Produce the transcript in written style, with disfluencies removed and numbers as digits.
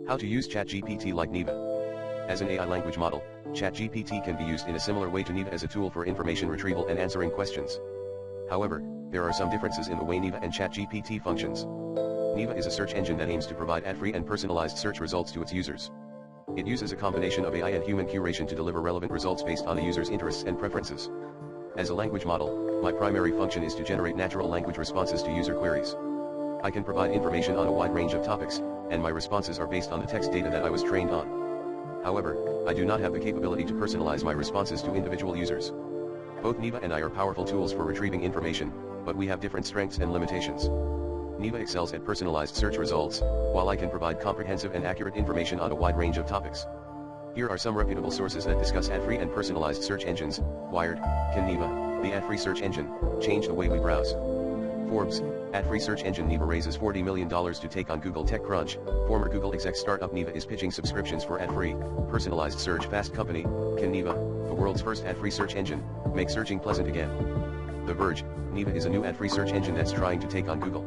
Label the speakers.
Speaker 1: How to use ChatGPT like Neeva. As an AI language model, ChatGPT can be used in a similar way to Neeva as a tool for information retrieval and answering questions. However, there are some differences in the way Neeva and ChatGPT functions. Neeva is a search engine that aims to provide ad-free and personalized search results to its users. It uses a combination of AI and human curation to deliver relevant results based on the user's interests and preferences. As a language model, my primary function is to generate natural language responses to user queries. I can provide information on a wide range of topics, and my responses are based on the text data that I was trained on. However, I do not have the capability to personalize my responses to individual users. Both Neeva and I are powerful tools for retrieving information, but we have different strengths and limitations. Neeva excels at personalized search results, while I can provide comprehensive and accurate information on a wide range of topics. Here are some reputable sources that discuss ad-free and personalized search engines. Wired, can Neeva, the ad-free search engine, change the way we browse? Forbes, ad-free search engine Neeva raises $40 million to take on Google TechCrunch. Former Google exec startup Neeva is pitching subscriptions for ad-free, personalized search. Fast Company, can Neeva, the world's first ad-free search engine, make searching pleasant again? The Verge, Neeva is a new ad-free search engine that's trying to take on Google.